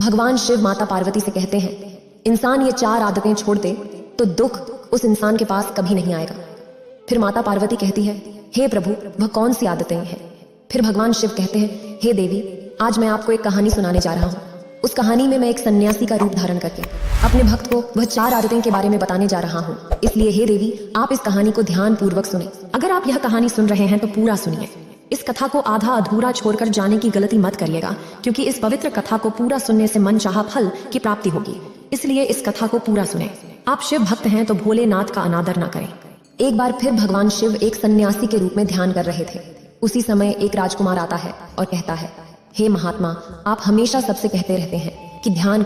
भगवान शिव माता पार्वती से कहते हैं, इंसान ये 4 आदतें छोड़ दे तो दुख उस इंसान के पास कभी नहीं आएगा। फिर माता पार्वती कहती है, हे प्रभु, वह कौन सी आदतें हैं? फिर भगवान शिव कहते हैं, हे देवी, आज मैं आपको एक कहानी सुनाने जा रहा हूँ। उस कहानी में मैं एक सन्यासी का रूप धारण करके अपने भक्त को वह 4 आदतें के बारे में बताने जा रहा हूँ। इसलिए हे देवी, आप इस कहानी को ध्यान पूर्वक सुने। अगर आप यह कहानी सुन रहे हैं तो पूरा सुनिए। इस कथा को आधा अधूरा छोड़कर जाने की गलती मत करिएगा, क्योंकि इस पवित्र कथा को पूरा सुनने से मनचाहा फल की प्राप्ति होगी। इसलिए इस कथा को पूरा सुने। आप शिव भक्त हैं तो भोलेनाथ का अनादर ना करें। एक बार फिर भगवान शिव एक सन्यासी के रूप में ध्यान कर रहे थे। उसी समय एक राजकुमार आता है और कहता है, हे महात्मा, आप हमेशा सबसे कहते रहते हैं कि ध्यान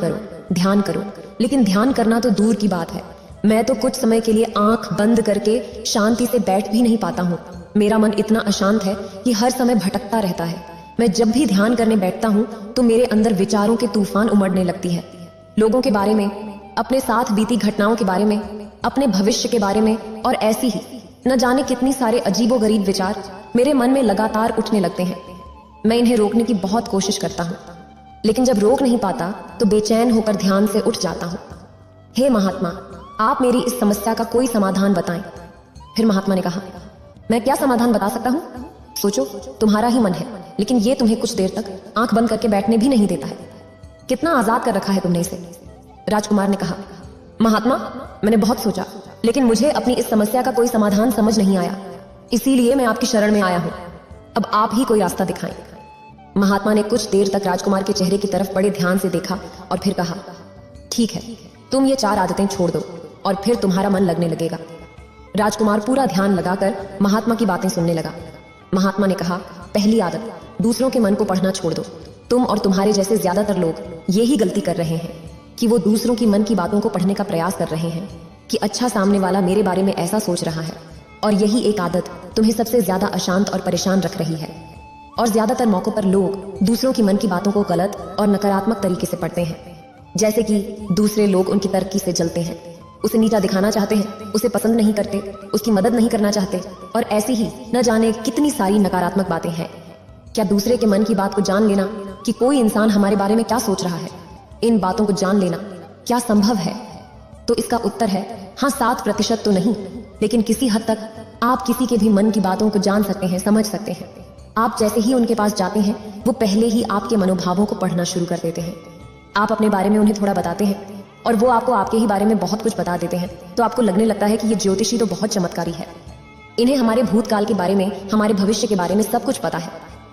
करो, लेकिन ध्यान करना तो दूर की बात है। मैं तो कुछ समय के लिए आंख बंद करके शांति से बैठ भी नहीं पाता हूँ। मेरा मन इतना अशांत है कि हर समय भटकता रहता है। मैं जब भी ध्यान करने बैठता हूँ तो मेरे अंदर विचारों के तूफान उमड़ने लगती है। लोगों के बारे में, अपने साथ बीती घटनाओं के बारे में, अपने भविष्य के बारे में, और ऐसी ही न जाने कितनी सारे अजीबोगरीब विचार मेरे मन में लगातार उठने लगते हैं। मैं इन्हें रोकने की बहुत कोशिश करता हूँ, लेकिन जब रोक नहीं पाता तो बेचैन होकर ध्यान से उठ जाता हूँ। हे महात्मा, आप मेरी इस समस्या का कोई समाधान बताएं। फिर महात्मा ने कहा, मैं क्या समाधान बता सकता हूँ? सोचो, तुम्हारा ही मन है, लेकिन ये तुम्हें कुछ देर तक आंख बंद करके बैठने भी नहीं देता है। कितना आजाद कर रखा है तुमने इसे। राजकुमार ने कहा, महात्मा, मैंने बहुत सोचा, लेकिन मुझे अपनी इस समस्या का कोई समाधान समझ नहीं आया। इसीलिए मैं आपकी शरण में आया हूँ। अब आप ही कोई रास्ता दिखाएं। महात्मा ने कुछ देर तक राजकुमार के चेहरे की तरफ बड़े ध्यान से देखा और फिर कहा, ठीक है, तुम ये 4 आदतें छोड़ दो और फिर तुम्हारा मन लगने लगेगा। राजकुमार पूरा ध्यान लगाकर महात्मा की बातें सुनने लगा। महात्मा ने कहा, पहली आदत, दूसरों के मन को पढ़ना छोड़ दो। तुम और तुम्हारे जैसे ज्यादातर लोग यही गलती कर रहे हैं कि वो दूसरों की मन की बातों को पढ़ने का प्रयास कर रहे हैं कि अच्छा, सामने वाला मेरे बारे में ऐसा सोच रहा है। और यही एक आदत तुम्हें सबसे ज्यादा अशांत और परेशान रख रही है। और ज्यादातर मौकों पर लोग दूसरों की मन की बातों को गलत और नकारात्मक तरीके से पढ़ते हैं। जैसे कि दूसरे लोग उनकी तरक्की से जलते हैं, उसे नीचा दिखाना चाहते हैं, उसे पसंद नहीं करते, उसकी मदद नहीं करना चाहते, और ऐसी ही न जाने कितनी सारी नकारात्मक बातें हैं। क्या दूसरे के मन की बात को जान लेना कि कोई इंसान हमारे बारे में क्या सोच रहा है, इन बातों को जान लेना क्या संभव है? तो इसका उत्तर है हाँ। 7% तो नहीं, लेकिन किसी हद तक आप किसी के भी मन की बातों को जान सकते हैं, समझ सकते हैं। आप जैसे ही उनके पास जाते हैं, वो पहले ही आपके मनोभावों को पढ़ना शुरू कर देते हैं। आप अपने बारे में उन्हें थोड़ा बताते हैं और वो आपको आपके ही बारे में बहुत कुछ बता देते हैं, तो आपको लगने लगता है कि ये ज्योतिषी तो बहुत चमत्कारी है। इन्हें हमारे भूतकाल के बारे में, हमारे भविष्य के बारे में सब कुछ पता है।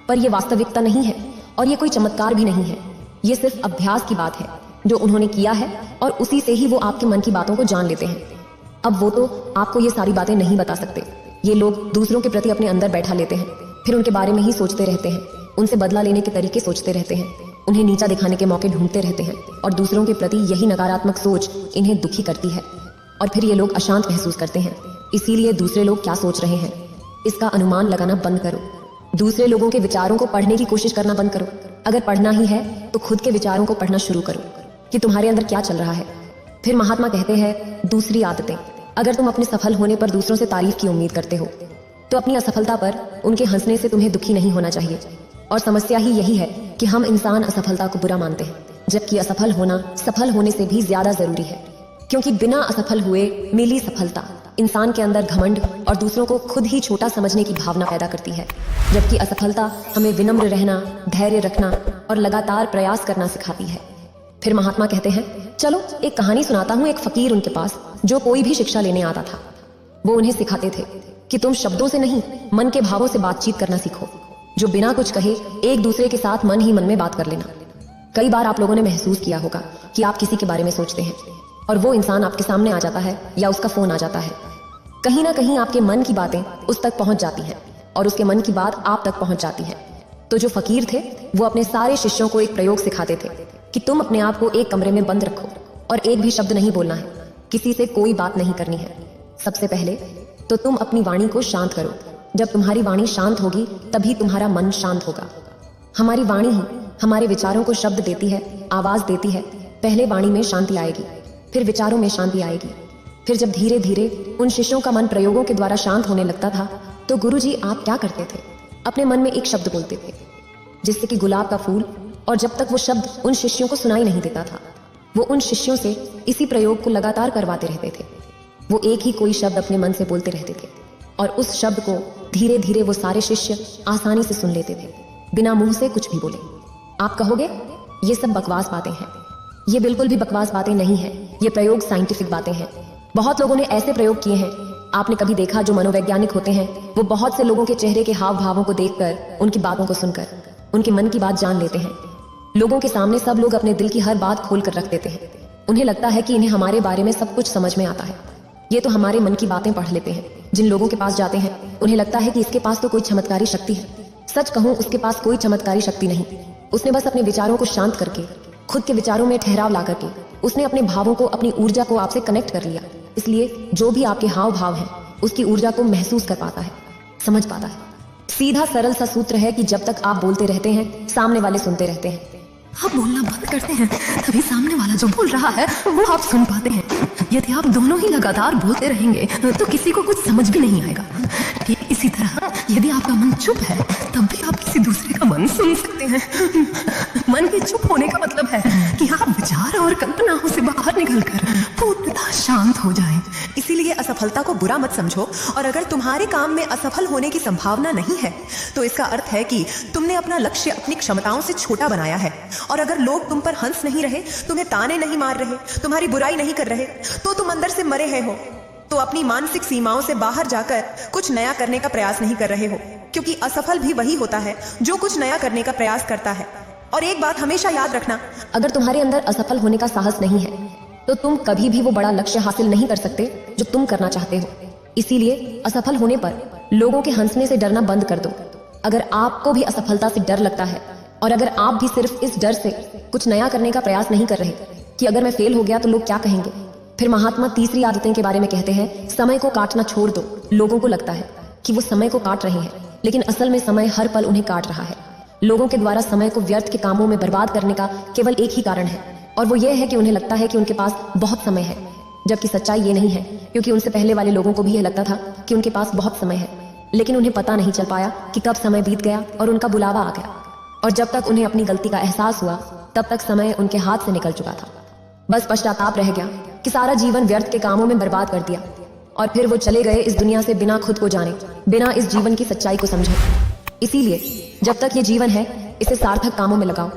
पर ये वास्तविकता नहीं है और ये कोई चमत्कार भी नहीं है। ये सिर्फ अभ्यास की बात है जो उन्होंने किया है, और उसी से ही वो आपके मन की बातों को जान लेते हैं। अब वो तो आपको ये सारी बातें नहीं बता सकते। ये लोग दूसरों के प्रति अपने अंदर बैठा लेते हैं, फिर उनके बारे में ही सोचते रहते हैं, उनसे बदला लेने के तरीके सोचते रहते हैं, उन्हें नीचा दिखाने के मौके ढूंढते रहते हैं, और दूसरों के प्रति यही नकारात्मक सोच इन्हें दुखी करती है। और फिर ये लोग अशांत महसूस करते हैं। इसीलिए दूसरे लोग क्या सोच रहे हैं, इसका अनुमान लगाना बंद करो। दूसरे लोगों के विचारों को पढ़ने की कोशिश करना बंद करो। अगर पढ़ना ही है तो खुद के विचारों को पढ़ना शुरू करो कि तुम्हारे अंदर क्या चल रहा है। फिर महात्मा कहते हैं, दूसरी आदतें, अगर तुम अपने सफल होने पर दूसरों से तारीफ की उम्मीद करते हो तो अपनी असफलता पर उनके हंसने से तुम्हें दुखी नहीं होना चाहिए। और समस्या ही यही है कि हम इंसान असफलता को बुरा मानते हैं, जबकि असफल होना सफल होने से भी ज्यादा जरूरी है। क्योंकि बिना असफल हुए मिली सफलता इंसान के अंदर घमंड और दूसरों को खुद ही छोटा समझने की भावना पैदा करती है, जबकि असफलता हमें विनम्र रहना, धैर्य रखना और लगातार प्रयास करना सिखाती है। फिर महात्मा कहते हैं, चलो एक कहानी सुनाता हूँ। एक फकीर उनके पास जो कोई भी शिक्षा लेने आता था, वो उन्हें सिखाते थे कि तुम शब्दों से नहीं, मन के भावों से बातचीत करना सीखो, जो बिना कुछ कहे एक दूसरे के साथ मन ही मन में बात कर लेना। कई बार आप लोगों ने महसूस किया होगा कि आप किसी के बारे में सोचते हैं और वो इंसान आपके सामने आ जाता है या उसका फोन आ जाता है। कहीं ना कहीं आपके मन की बातें उस तक पहुंच जाती हैं और उसके मन की बात आप तक पहुंच जाती है। तो जो फकीर थे वो अपने सारे शिष्यों को एक प्रयोग सिखाते थे कि तुम अपने आप को एक कमरे में बंद रखो और एक भी शब्द नहीं बोलना है, किसी से कोई बात नहीं करनी है। सबसे पहले तो तुम अपनी वाणी को शांत करो। जब तुम्हारी वाणी शांत होगी तभी तुम्हारा मन शांत होगा। हमारी वाणी ही हमारे विचारों को शब्द देती है, आवाज देती है। पहले वाणी में शांति आएगी, फिर विचारों में शांति आएगी। फिर जब धीरे धीरे उन शिष्यों का मन प्रयोगों के द्वारा शांत होने लगता था, तो गुरुजी आप क्या करते थे, अपने मन में एक शब्द बोलते थे, जिससे कि गुलाब का फूल और जब तक वो शब्द उन शिष्यों को सुनाई नहीं देता था, वो उन शिष्यों से इसी प्रयोग को लगातार करवाते रहते थे। वो एक ही कोई शब्द अपने मन से बोलते रहते थे और उस शब्द को धीरे धीरे वो सारे शिष्य आसानी से सुन लेते थे, बिना मुंह से कुछ भी बोले। आप कहोगे ये सब बकवास बातें हैं। ये बिल्कुल भी बकवास बातें नहीं है, ये प्रयोग साइंटिफिक बातें हैं। बहुत लोगों ने ऐसे प्रयोग किए हैं। आपने कभी देखा जो मनोवैज्ञानिक होते हैं, वो बहुत से लोगों के चेहरे के हाव भावों को देखकर, उनकी बातों को सुनकर उनके मन की बात जान लेते हैं। लोगों के सामने सब लोग अपने दिल की हर बात खोल कर रख देते हैं। उन्हें लगता है कि इन्हें हमारे बारे में सब कुछ समझ में आता है। ये तो हमारे मन की बातें पढ़ लेते हैं। जिन लोगों के पास जाते हैं उन्हें लगता है कि इसके पास तो कोई चमत्कारी शक्ति है। सच कहूं, उसके पास कोई चमत्कारी शक्ति नहीं। उसने बस अपने विचारों को शांत करके, खुद के विचारों में ठहराव ला करके, उसने अपने भावों को, अपनी ऊर्जा को आपसे कनेक्ट कर लिया। इसलिए जो भी आपके हाव भाव हैं, उसकी ऊर्जा को महसूस कर पाता है, समझ पाता है। सीधा सरल सा सूत्र है कि जब तक आप बोलते रहते हैं, सामने वाले सुनते रहते हैं। आप बोलना बंद करते हैं, तभी सामने वाला जो बोल रहा है वो आप सुन पाते हैं। यदि आप दोनों ही लगातार बोलते रहेंगे तो किसी को कुछ समझ भी नहीं आएगा। ठीक इसी तरह यदि आपका मन चुप है, तब भी आप किसी दूसरे का मन सुन सकते हैं। मन के चुप होने का मतलब है कि आप विचार और कल्पनाओं से बाहर निकलकर पूर्णतः शांत हो जाएं। इसीलिए असफलता को बुरा मत समझो, और अगर तुम्हारे काम में असफल होने की संभावना नहीं है तो इसका अर्थ है कि तुमने अपना लक्ष्य अपनी क्षमताओं से छोटा बनाया है। और अगर लोग तुम पर हंस नहीं रहे, तुम्हें ताने नहीं मार रहे, तुम्हारी बुराई नहीं कर रहे, तो तुम अंदर से मरे हैं हो। तो अपनी मानसिक सीमाओं से बाहर जाकर कुछ नया करने का प्रयास नहीं कर रहे हो, क्योंकि असफल भी वही होता है जो कुछ नया करने का प्रयास करता है। और एक बात हमेशा याद रखना, अगर तुम्हारे अंदर असफल होने का साहस नहीं है, तो तुम कभी भी वो बड़ा लक्ष्य हासिल नहीं कर सकते जो तुम करना चाहते हो। इसीलिए असफल होने पर लोगों के हंसने से डरना बंद कर दो। अगर आपको भी असफलता से डर लगता है, और अगर आप भी सिर्फ इस डर से कुछ नया करने का प्रयास नहीं कर रहे कि अगर मैं फेल हो गया तो लोग क्या कहेंगे, फिर महात्मा तीसरी आदतें के बारे में कहते हैं, समय को काटना छोड़ दो। लोगों को लगता है कि वो समय को काट रहे हैं, लेकिन असल में समय हर पल उन्हें काट रहा है। लोगों के द्वारा समय को व्यर्थ के कामों में बर्बाद करने का केवल एक ही कारण है, और वो ये है कि उन्हें लगता है कि उनके पास बहुत समय है, जबकि सच्चाई ये नहीं है। क्योंकि उनसे पहले वाले लोगों को भी यह लगता था कि उनके पास बहुत समय है, लेकिन उन्हें पता नहीं चल पाया कि कब समय बीत गया और उनका बुलावा आ गया। और जब तक उन्हें अपनी गलती का एहसास हुआ, तब तक समय उनके हाथ से निकल चुका था। बस पश्चाताप रह गया कि सारा जीवन व्यर्थ के कामों में बर्बाद कर दिया, और फिर वो चले गए इस दुनिया से बिना खुद को जाने, बिना इस जीवन की सच्चाई को समझे। इसीलिए जब तक ये जीवन है, इसे सार्थक कामों में लगाओ।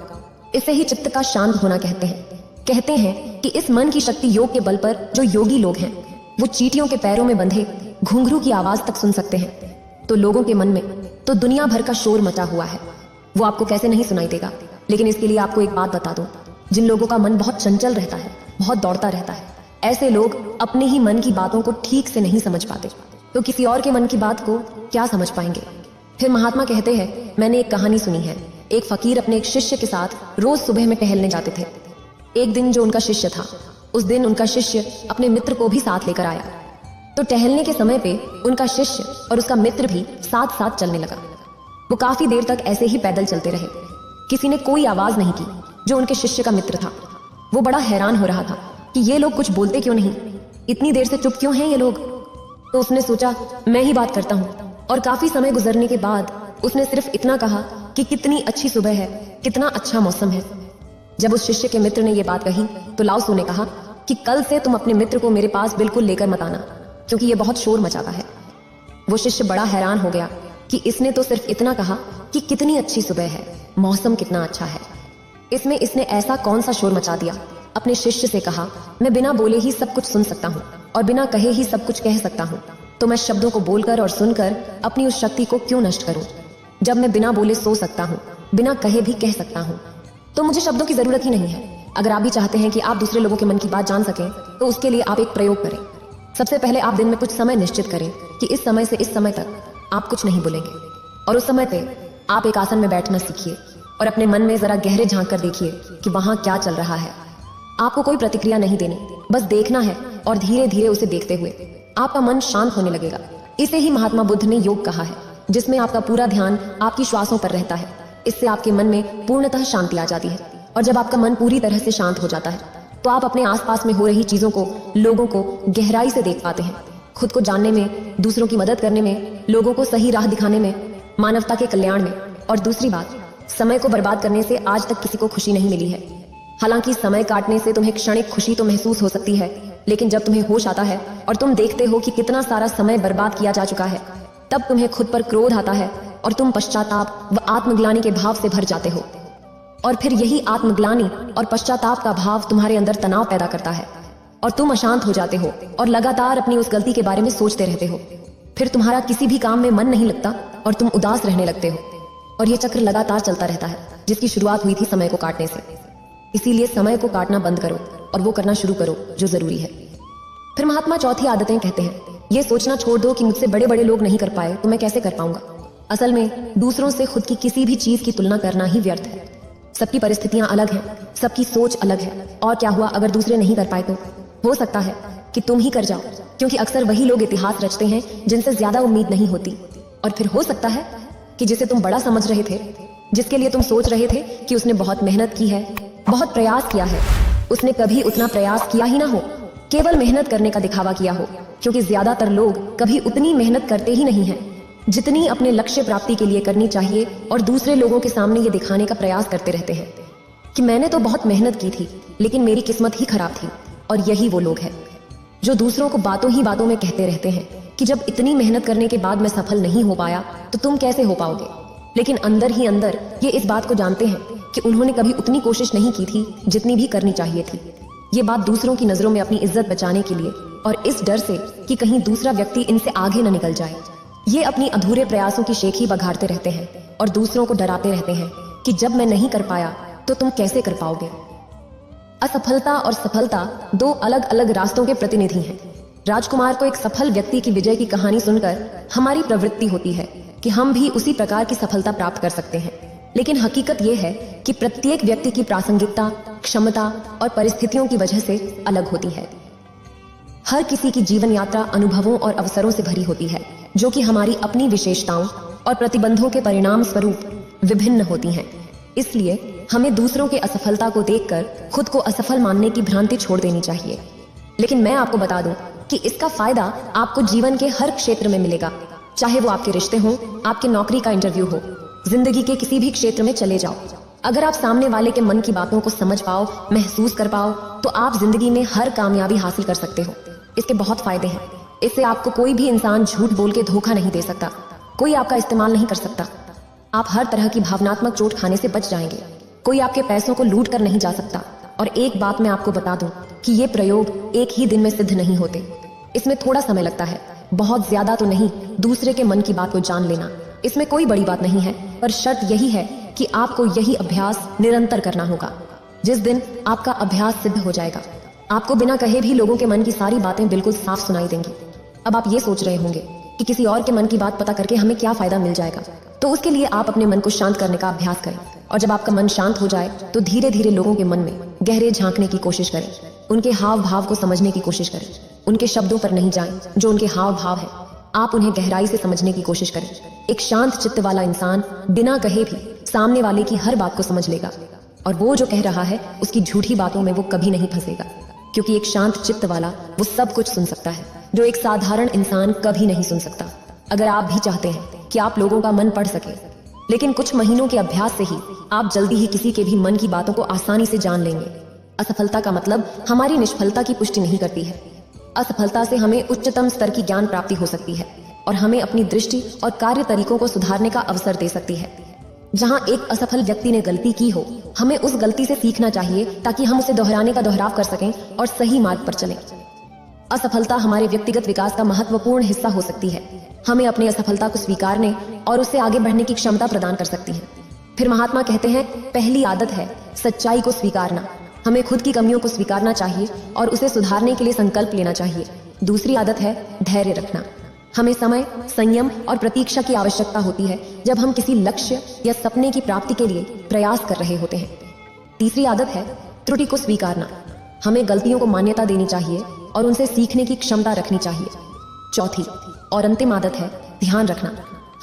इसे ही चित्त का शांत होना कहते हैं। कहते हैं कि इस मन की शक्ति योग के बल पर जो योगी लोग हैं, वो चींटियों के पैरों में बंधे घुंघरू की आवाज तक सुन सकते हैं। तो लोगों के मन में तो दुनिया भर का शोर मचा हुआ है, वो आपको कैसे नहीं सुनाई देगा। लेकिन इसके लिए आपको एक बात बता दूं, जिन लोगों का मन बहुत चंचल रहता है, बहुत दौड़ता रहता है, ऐसे लोग अपने ही मन की बातों को ठीक से नहीं समझ पाते, तो किसी और के मन की बात को क्या समझ पाएंगे। फिर महात्मा कहते हैं, मैंने एक कहानी सुनी है। एक फकीर अपने एक शिष्य के साथ रोज सुबह में टहलने जाते थे। एक दिन जो उनका शिष्य था, उस दिन उनका शिष्य अपने मित्र को भी साथ लेकर आया। तो टहलने के समय पे उनका शिष्य और उसका मित्र भी साथ साथ चलने लगा। वो काफी देर तक ऐसे ही पैदल चलते रहे। किसी ने कोई आवाज नहीं की। जो उनके शिष्य का मित्र था, वो बड़ा हैरान हो रहा था कि ये लोग कुछ बोलते क्यों नहीं, इतनी देर से चुप क्यों हैं ये लोग। तो उसने सोचा, मैं ही बात करता हूँ। और काफी समय गुजरने के बाद उसने सिर्फ इतना कहा कि कितनी अच्छी सुबह है, कितना अच्छा मौसम है। जब उस शिष्य के मित्र ने ये बात कही, तो लाओसू ने कहा कि कल से तुम अपने मित्र को मेरे पास बिल्कुल लेकर मत आना, क्योंकि ये बहुत शोर मचाता है। वो शिष्य बड़ा हैरान हो गया कि इसने तो सिर्फ इतना कहा कि कितनी अच्छी सुबह है, मौसम कितना अच्छा है, इसमें इसने ऐसा कौन सा शोर मचा दिया। अपने शिष्य से कहा, मैं बिना बोले ही सब कुछ सुन सकता हूँ और बिना कहे ही सब कुछ कह सकता हूँ, तो मैं शब्दों को बोलकर और सुनकर अपनी उस शक्ति को क्यों नष्ट करूं। जब मैं बिना बोले सो सकता हूँ, बिना कहे भी कह सकता हूँ, तो मुझे शब्दों की जरूरत ही नहीं है। अगर आप भी चाहते हैं कि आप दूसरे लोगों के मन की बात जान सकें, तो उसके लिए आप एक प्रयोग करें। सबसे पहले आप दिन में कुछ समय निश्चित करें कि इस समय से इस समय तक आप कुछ नहीं बोलेंगे, और उस समय पे आप एक आसन में बैठना सीखिए और अपने मन में जरा गहरे झांक कर देखिए कि वहां क्या चल रहा है। आपको कोई प्रतिक्रिया नहीं देनी, बस देखना है, और धीरे धीरे उसे देखते हुए आपका मन शांत होने लगेगा। इसे ही महात्मा बुद्ध ने योग कहा है, जिसमें आपका पूरा ध्यान आपकी श्वासों पर रहता है। इससे आपके मन में पूर्णतः शांति आ जाती है, और जब आपका मन पूरी तरह से शांत हो जाता है, तो आप अपने आसपास में हो रही चीजों को, लोगों को गहराई से देख पाते हैं। खुद को जानने में, दूसरों की मदद करने में, लोगों को सही राह दिखाने में, मानवता के कल्याण में। और दूसरी बात, समय को बर्बाद करने से आज तक किसी को खुशी नहीं मिली है। हालांकि समय काटने से तुम्हें क्षणिक खुशी तो महसूस हो सकती है, लेकिन जब तुम्हें होश आता है और तुम देखते हो कि कितना सारा समय बर्बाद किया जा चुका है, तब तुम्हें खुद पर क्रोध आता है और तुम पश्चाताप व आत्मग्लानि के भाव से भर जाते हो। और फिर यही आत्मग्लानि और पश्चाताप का भाव तुम्हारे अंदर तनाव पैदा करता है और तुम अशांत हो जाते हो और लगातार अपनी उस गलती के बारे में सोचते रहते हो। फिर तुम्हारा किसी भी काम में मन नहीं लगता और तुम उदास रहने लगते हो, और यह चक्र लगातार चलता रहता है, जिसकी शुरुआत हुई थी समय को काटने से। इसीलिए समय को काटना बंद करो और वो करना शुरू करो जो जरूरी है। फिर महात्मा चौथी आदतें कहते हैं, ये सोचना छोड़ दो कि मुझसे बड़े बड़े लोग नहीं कर पाए तो मैं कैसे कर पाऊंगा। असल में दूसरों से खुद की किसी भी चीज की तुलना करना ही व्यर्थ है। सबकी परिस्थितियां अलग हैं, सबकी सोच अलग है, और क्या हुआ अगर दूसरे नहीं कर पाए तो हो सकता है कि तुम ही कर जाओ, क्योंकि अक्सर वही लोग इतिहास रचते हैं जिनसे ज्यादा उम्मीद नहीं होती। और फिर हो सकता है कि जिसे तुम बड़ा समझ रहे थे, जिसके लिए तुम सोच रहे थे कि उसने बहुत मेहनत की है, बहुत प्रयास किया है, उसने कभी उतना प्रयास किया ही ना हो, केवल मेहनत करने का दिखावा किया हो। क्योंकि ज्यादातर लोग कभी उतनी मेहनत करते ही नहीं हैं जितनी अपने लक्ष्य प्राप्ति के लिए करनी चाहिए, और दूसरे लोगों के सामने ये दिखाने का प्रयास करते रहते हैं कि मैंने तो बहुत मेहनत की थी लेकिन मेरी किस्मत ही खराब थी। और यही वो लोग हैं जो दूसरों को बातों ही बातों में कहते रहते हैं कि जब इतनी मेहनत करने के बाद मैं सफल नहीं हो पाया तो तुम कैसे हो पाओगे। लेकिन अंदर ही अंदर ये इस बात को जानते हैं कि उन्होंने कभी उतनी कोशिश नहीं की थी जितनी भी करनी चाहिए थी। ये बात दूसरों की नजरों में अपनी इज्जत बचाने के लिए और इस डर से कि कहीं दूसरा व्यक्ति इनसे आगे न निकल जाए, ये अपनी अधूरे प्रयासों की शेखी बघाड़ते रहते हैं और दूसरों को डराते रहते हैं कि जब मैं नहीं कर पाया तो तुम कैसे कर पाओगे। असफलता और सफलता दो अलग अलग रास्तों के प्रतिनिधि हैं। राजकुमार को एक सफल व्यक्ति की विजय की कहानी सुनकर हमारी प्रवृत्ति होती है कि हम भी उसी प्रकार की सफलता प्राप्त कर सकते हैं, लेकिन हकीकत यह है कि प्रत्येक व्यक्ति की प्रासंगिकता, क्षमता और परिस्थितियों की वजह से अलग होती है। हर किसी की जीवन यात्रा अनुभवों और अवसरों से भरी होती है, जो कि हमारी अपनी विशेषताओं और प्रतिबंधों के परिणाम स्वरूप विभिन्न होती हैं। इसलिए हमें दूसरों के असफलता को देखकर खुद को असफल मानने की भ्रांति छोड़ देनी चाहिए। लेकिन मैं आपको बता दूं कि इसका फायदा आपको जीवन के हर क्षेत्र में मिलेगा, चाहे वो आपके रिश्ते हों, आपके नौकरी का इंटरव्यू हो, जिंदगी के किसी भी क्षेत्र में चले जाओ। अगर आप सामने वाले के मन की बातों को समझ पाओ, महसूस कर पाओ, तो आप जिंदगी में हर कामयाबी हासिल कर सकते हो। इसके बहुत फायदे हैं। इससे आपको कोई भी इंसान झूठ बोल के धोखा नहीं दे सकता, कोई आपका इस्तेमाल नहीं कर सकता। आप हर तरह की भावनात्मक चोट खाने से बच जाएंगे। कोई आपके पैसों को लूट कर नहीं जा सकता। और एक बात मैं आपको बता दूं कि ये प्रयोग एक ही दिन में सिद्ध नहीं होते। इसमें थोड़ा समय लगता है, बहुत ज्यादा तो नहीं, दूसरे के मन की बात को जान लेना। इसमें कोई बड़ी बात नहीं है, पर शर्त यही है कि आपको यही अभ्यास निरंतर करना होगा। जिस दिन आपका अभ्यास सिद्ध हो जाएगा, आपको बिना कहे भी लोगों के मन की सारी बातें बिल्कुल साफ सुनाई देंगी। अब आप ये सोच रहे होंगे कि किसी और के मन की बात पता करके हमें क्या फायदा मिल जाएगा। तो उसके लिए आप अपने मन को शांत करने का अभ्यास करें, और जब आपका मन शांत हो जाए तो धीरे धीरे लोगों के मन में गहरे झांकने की कोशिश करें, उनके हाव भाव को समझने की कोशिश करें। उनके शब्दों पर नहीं जाएं, जो उनके हाव भाव है, आप उन्हें गहराई से समझने की कोशिश करें। एक शांत चित्त वाला इंसान बिना कहे भी सामने वाले की हर बात को समझ लेगा, और वो जो कह रहा है उसकी झूठी बातों में वो कभी नहीं फंसेगा, क्योंकि एक शांत चित्त वाला वो सब कुछ सुन सकता है जो एक साधारण इंसान कभी नहीं सुन सकता। अगर आप भी चाहते हैं कि आप लोगों का मन पढ़ सके, लेकिन कुछ महीनों के अभ्यास से ही आप जल्दी ही किसी के भी मन की बातों को आसानी से जान लेंगे। असफलता का मतलब हमारी निष्फलता की पुष्टि नहीं करती है। असफलता से हमें उच्चतम स्तर की ज्ञान प्राप्ति हो सकती है और हमें अपनी दृष्टि और कार्य तरीकों को सुधारने का अवसर दे सकती है। जहां एक असफल व्यक्ति ने गलती की हो, हमें उस गलती से सीखना चाहिए ताकि हम उसे दोहराने का दोहराव कर सकें और सही मार्ग पर चलें। असफलता हमारे व्यक्तिगत विकास का महत्वपूर्ण हिस्सा हो सकती है। हमें अपनी असफलता को स्वीकारने और उससे आगे बढ़ने की क्षमता प्रदान कर सकती है। फिर महात्मा कहते हैं, पहली आदत है सच्चाई को स्वीकारना। हमें खुद की कमियों को स्वीकारना चाहिए और उसे सुधारने के लिए संकल्प लेना चाहिए। दूसरी आदत है धैर्य रखना। हमें समय, संयम और प्रतीक्षा की आवश्यकता होती है जब हम किसी लक्ष्य या सपने की प्राप्ति के लिए प्रयास कर रहे होते हैं। तीसरी आदत है त्रुटि को स्वीकारना। हमें गलतियों को मान्यता देनी चाहिए और उनसे सीखने की क्षमता रखनी चाहिए। चौथी और अंतिम आदत है ध्यान रखना।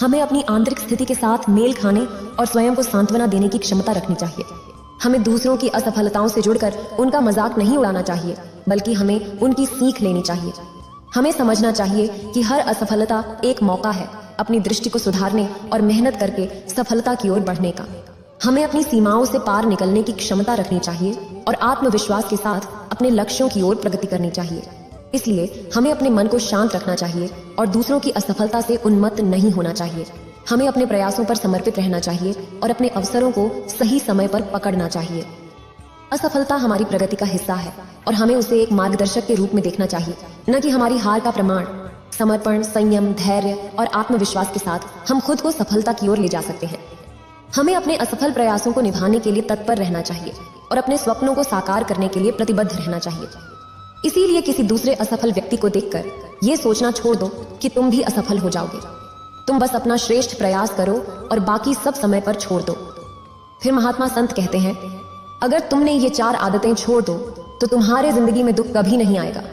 हमें अपनी आंतरिक स्थिति के साथ मेल खाने और स्वयं को सांत्वना देने की क्षमता रखनी चाहिए। हमें दूसरों की असफलताओं से जुड़कर उनका मजाक नहीं उड़ाना चाहिए, बल्कि हमें उनकी सीख लेनी चाहिए। हमें समझना चाहिए कि हर असफलता एक मौका है अपनी दृष्टि को सुधारने और मेहनत करके सफलता की ओर बढ़ने का। हमें अपनी सीमाओं से पार निकलने की क्षमता रखनी चाहिए और आत्मविश्वास के साथ अपने लक्ष्यों की ओर प्रगति करनी चाहिए। इसलिए हमें अपने मन को शांत रखना चाहिए और दूसरों की असफलता से उन्मत्त नहीं होना चाहिए। हमें अपने प्रयासों पर समर्पित रहना चाहिए और अपने अवसरों को सही समय पर पकड़ना चाहिए। असफलता हमारी प्रगति का हिस्सा है और हमें उसे एक मार्गदर्शक के रूप में देखना चाहिए, न कि हमारी हार का प्रमाण। समर्पण, संयम, धैर्य और आत्मविश्वास के साथ हम खुद को सफलता की ओर ले जा सकते हैं। हमें अपने असफल प्रयासों को निभाने के लिए तत्पर रहना चाहिए और अपने स्वप्नों को साकार करने के लिए प्रतिबद्ध रहना चाहिए। इसीलिए किसी दूसरे असफल व्यक्ति को देखकर यह सोचना छोड़ दो कि तुम भी असफल हो जाओगे। तुम बस अपना श्रेष्ठ प्रयास करो और बाकी सब समय पर छोड़ दो। फिर महात्मा संत कहते हैं, अगर तुमने ये 4 आदतें छोड़ दो तो तुम्हारे जिंदगी में दुख कभी नहीं आएगा।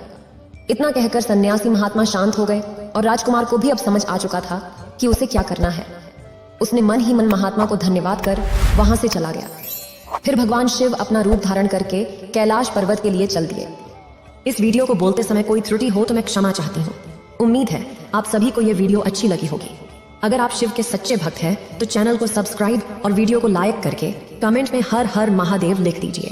इतना कहकर सन्यासी महात्मा शांत हो गए और राजकुमार को भी अब समझ आ चुका था कि उसे क्या करना है। उसने मन ही मन महात्मा को धन्यवाद कर वहां से चला गया। फिर भगवान शिव अपना रूप धारण करके कैलाश पर्वत के लिए चल दिए। इस वीडियो को बोलते समय कोई त्रुटि हो तो मैं क्षमा चाहती हूँ। उम्मीद है आप सभी को यह वीडियो अच्छी लगी होगी। अगर आप शिव के सच्चे भक्त हैं तो चैनल को सब्सक्राइब और वीडियो को लाइक करके कमेंट में हर हर महादेव लिख दीजिए।